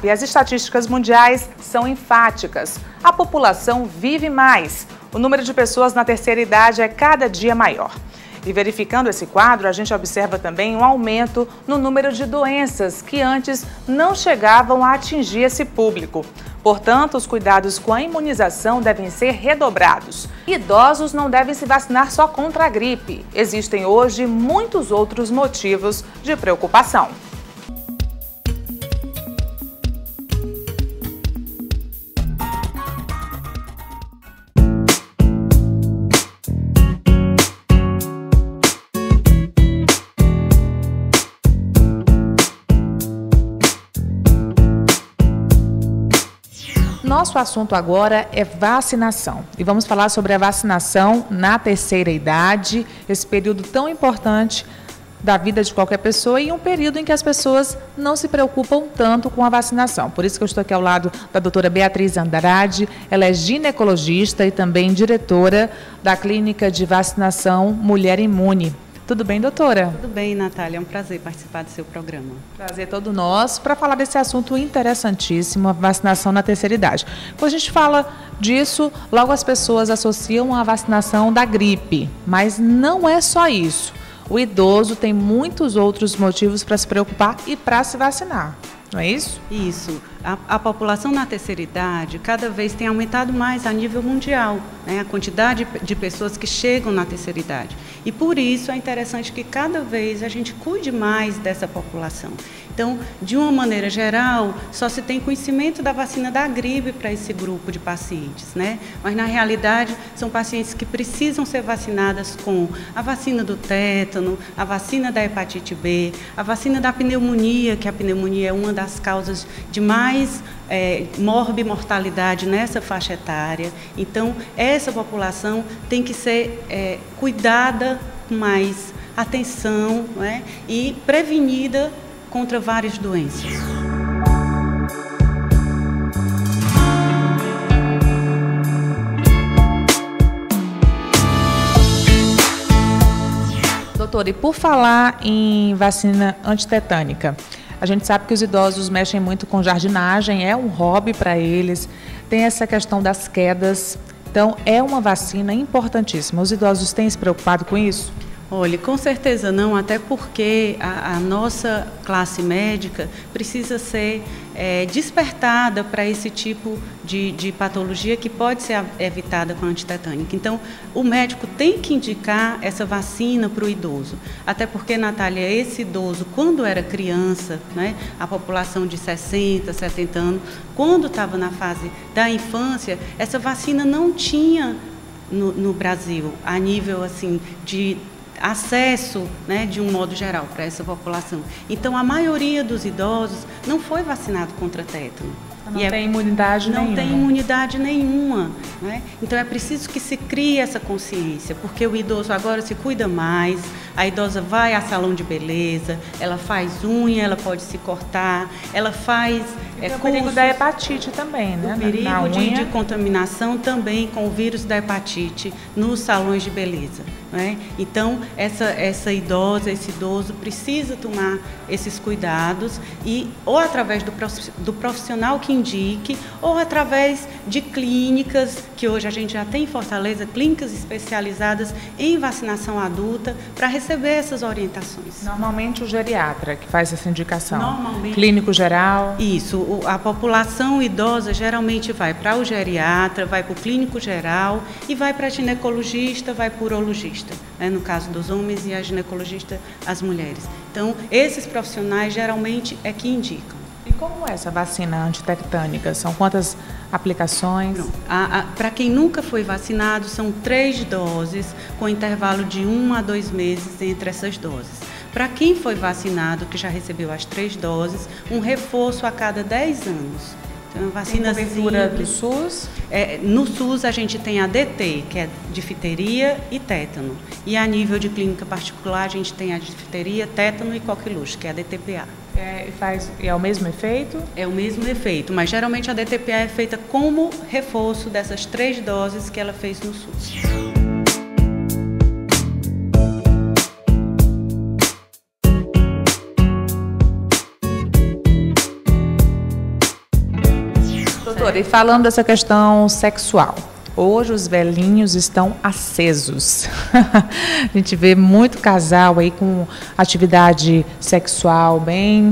E as estatísticas mundiais são enfáticas. A população vive mais. O número de pessoas na terceira idade é cada dia maior. E verificando esse quadro, a gente observa também um aumento no número de doenças que antes não chegavam a atingir esse público. Portanto, os cuidados com a imunização devem ser redobrados. Idosos não devem se vacinar só contra a gripe. Existem hoje muitos outros motivos de preocupação. Nosso assunto agora é vacinação e vamos falar sobre a vacinação na terceira idade, esse período tão importante da vida de qualquer pessoa e um período em que as pessoas não se preocupam tanto com a vacinação. Por isso que eu estou aqui ao lado da doutora Beatriz Andrade, ela é ginecologista e também diretora da Clínica de Vacinação Mulher Imune. Tudo bem, doutora? Tudo bem, Natália. É um prazer participar do seu programa. Prazer todo nosso para falar desse assunto interessantíssimo, a vacinação na terceira idade. Quando a gente fala disso, logo as pessoas associam a vacinação da gripe, mas não é só isso. O idoso tem muitos outros motivos para se preocupar e para se vacinar, não é isso? Isso. A população na terceira idade cada vez tem aumentado mais a nível mundial, né? A quantidade de pessoas que chegam na terceira idade. E por isso é interessante que cada vez a gente cuide mais dessa população. Então, de uma maneira geral, só se tem conhecimento da vacina da gripe para esse grupo de pacientes, né? Mas, na realidade, são pacientes que precisam ser vacinadas com a vacina do tétano, a vacina da hepatite B, a vacina da pneumonia, que a pneumonia é uma das causas de mais morbimortalidade nessa faixa etária. Então, essa população tem que ser cuidada com mais atenção, né? E prevenida contra várias doenças. Doutora, e por falar em vacina antitetânica, a gente sabe que os idosos mexem muito com jardinagem, é um hobby para eles, tem essa questão das quedas, então é uma vacina importantíssima. Os idosos têm se preocupado com isso? Olha, com certeza não, até porque a nossa classe médica precisa ser despertada para esse tipo de patologia que pode ser evitada com a antitetânica. Então, o médico tem que indicar essa vacina para o idoso. Até porque, Natália, esse idoso, quando era criança, né, a população de 60, 70 anos, quando estava na fase da infância, essa vacina não tinha no Brasil, a nível assim de acesso, né, de um modo geral, para essa população. Então, a maioria dos idosos não foi vacinado contra tétano. Não tem imunidade nenhuma. Não tem imunidade nenhuma, né? Então, é preciso que se crie essa consciência, porque o idoso agora se cuida mais, a idosa vai a salão de beleza, ela faz unha, ela pode se cortar, ela faz o perigo da hepatite também, né? O perigo de contaminação também com o vírus da hepatite nos salões de beleza, né? Então, essa idosa, esse idoso precisa tomar esses cuidados e ou através do profissional que indique ou através de clínicas, que hoje a gente já tem em Fortaleza, clínicas especializadas em vacinação adulta para receber essas orientações. Normalmente o geriatra que faz essa indicação. Normalmente. Clínico geral. Isso. A população idosa geralmente vai para o geriatra, vai para o clínico geral e vai para ginecologista, vai para o urologista, né? No caso dos homens, e a ginecologista, as mulheres. Então, esses profissionais geralmente é que indicam. E como é essa vacina antitetânica? São quantas aplicações? Para quem nunca foi vacinado, são 3 doses, com intervalo de 1 a 2 meses entre essas doses. Para quem foi vacinado, que já recebeu as 3 doses, um reforço a cada 10 anos. Então, vacina tem cobertura do SUS? No SUS a gente tem a DT, que é difteria e tétano. E a nível de clínica particular a gente tem a difteria, tétano e coqueluche, que é a DTPA. É o mesmo efeito? É o mesmo efeito, mas geralmente a DTPA é feita como reforço dessas 3 doses que ela fez no SUS. Doutora, e falando dessa questão sexual, hoje os velhinhos estão acesos. A gente vê muito casal aí com atividade sexual bem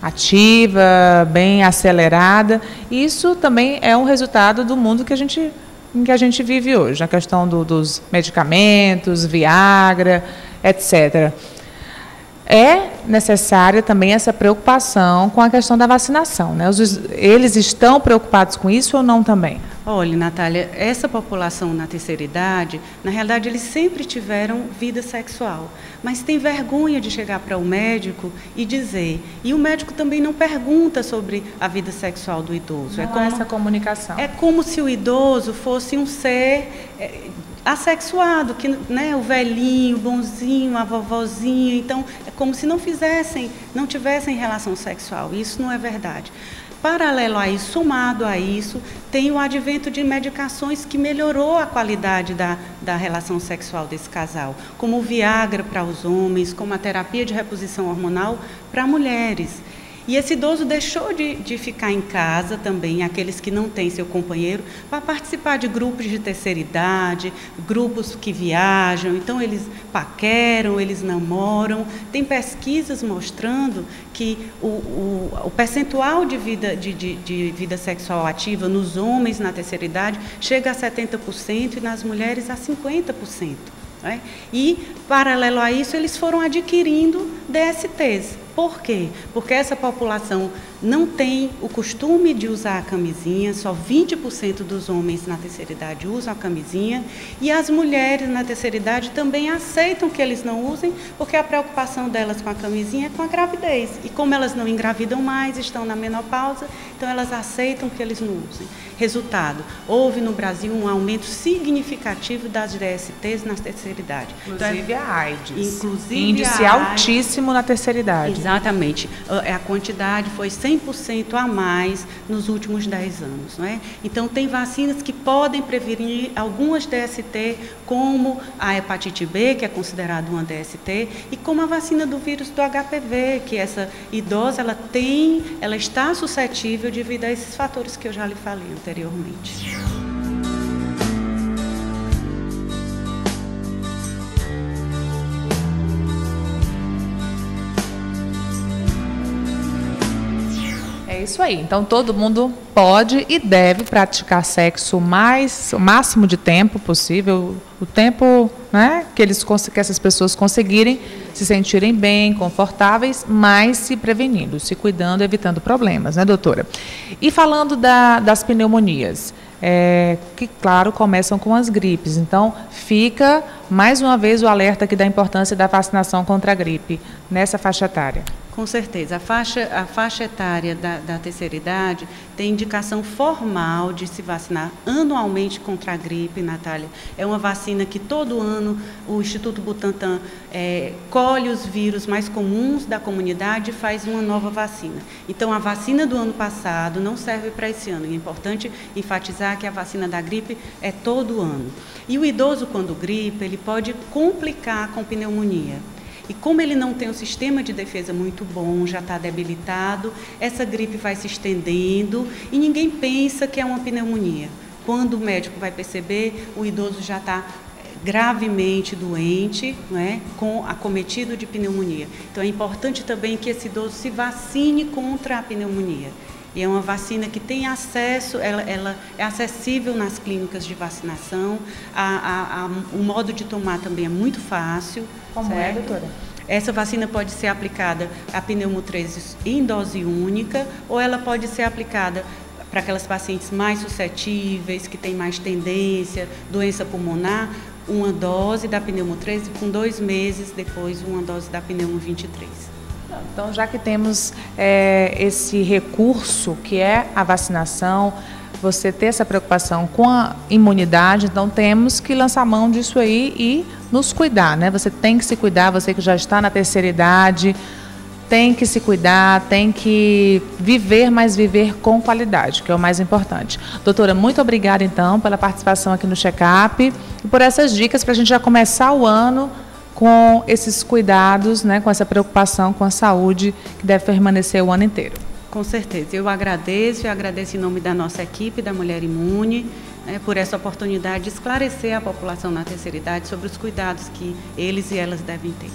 ativa, bem acelerada. Isso também é um resultado do mundo em que a gente vive hoje, a questão dos medicamentos, Viagra, etc. É necessária também essa preocupação com a questão da vacinação, né? Eles estão preocupados com isso ou não também? Olha, Natália, essa população na terceira idade, na realidade, eles sempre tiveram vida sexual, mas tem vergonha de chegar para o médico e dizer. E o médico também não pergunta sobre a vida sexual do idoso. Não há essa comunicação. É como se o idoso fosse um ser assexuado, que, né, o velhinho, o bonzinho, a vovozinha. Então, é como se não tivessem relação sexual. Isso não é verdade. Paralelo a isso, somado a isso, tem o advento de medicações que melhorou a qualidade da relação sexual desse casal, como o Viagra para os homens, como a terapia de reposição hormonal para mulheres. E esse idoso deixou de ficar em casa também, aqueles que não têm seu companheiro, para participar de grupos de terceira idade, grupos que viajam, então eles paqueram, eles namoram. Tem pesquisas mostrando que o percentual de vida sexual ativa nos homens na terceira idade chega a 70% e nas mulheres a 50%. Né? E, paralelo a isso, eles foram adquirindo DSTs. Por quê? Porque essa população não tem o costume de usar a camisinha, só 20% dos homens na terceira idade usam a camisinha, e as mulheres na terceira idade também aceitam que eles não usem, porque a preocupação delas com a camisinha é com a gravidez. E como elas não engravidam mais, estão na menopausa, então elas aceitam que eles não usem. Resultado, houve no Brasil um aumento significativo das DSTs na terceira idade. Inclusive a AIDS. Inclusive índice altíssimo na terceira idade. Exatamente. A quantidade foi 100% a mais nos últimos 10 anos. Não é? Então, tem vacinas que podem prevenir algumas DST, como a hepatite B, que é considerada uma DST, e como a vacina do vírus do HPV, que essa idosa ela está suscetível devido a esses fatores que eu já lhe falei anteriormente. É isso aí. Então, todo mundo pode e deve praticar sexo o máximo de tempo possível, o tempo, né, que essas pessoas conseguirem se sentirem bem, confortáveis, mas se prevenindo, se cuidando, evitando problemas, né, doutora? E falando das pneumonias, que, claro, começam com as gripes. Então, fica, mais uma vez, o alerta aqui da importância da vacinação contra a gripe nessa faixa etária. Com certeza. A faixa etária da terceira idade tem indicação formal de se vacinar anualmente contra a gripe, Natália. É uma vacina que todo ano o Instituto Butantan colhe os vírus mais comuns da comunidade e faz uma nova vacina. Então, a vacina do ano passado não serve para esse ano. É importante enfatizar que a vacina da gripe é todo ano. E o idoso, quando gripa, ele pode complicar com pneumonia. E como ele não tem um sistema de defesa muito bom, já está debilitado, essa gripe vai se estendendo e ninguém pensa que é uma pneumonia. Quando o médico vai perceber, o idoso já está gravemente doente, né, acometido de pneumonia. Então, é importante também que esse idoso se vacine contra a pneumonia. E é uma vacina que tem acesso, ela é acessível nas clínicas de vacinação, o modo de tomar também é muito fácil. Como é, doutora? Essa vacina pode ser aplicada a pneumotreses em dose única, ou ela pode ser aplicada para aquelas pacientes mais suscetíveis, que têm mais tendência, doença pulmonar, uma dose da pneumotrese, com 2 meses depois uma dose da pneumo 23. Então, já que temos esse recurso que é a vacinação, você ter essa preocupação com a imunidade, então temos que lançar mão disso aí e nos cuidar, né? Você tem que se cuidar, você que já está na terceira idade, tem que se cuidar, tem que viver, mas viver com qualidade, que é o mais importante. Doutora, muito obrigada, então, pela participação aqui no Check-up e por essas dicas para a gente já começar o ano com esses cuidados, né, com essa preocupação com a saúde que deve permanecer o ano inteiro. Com certeza. Eu agradeço em nome da nossa equipe da Mulher Imune, por essa oportunidade de esclarecer a população na terceira idade sobre os cuidados que eles e elas devem ter.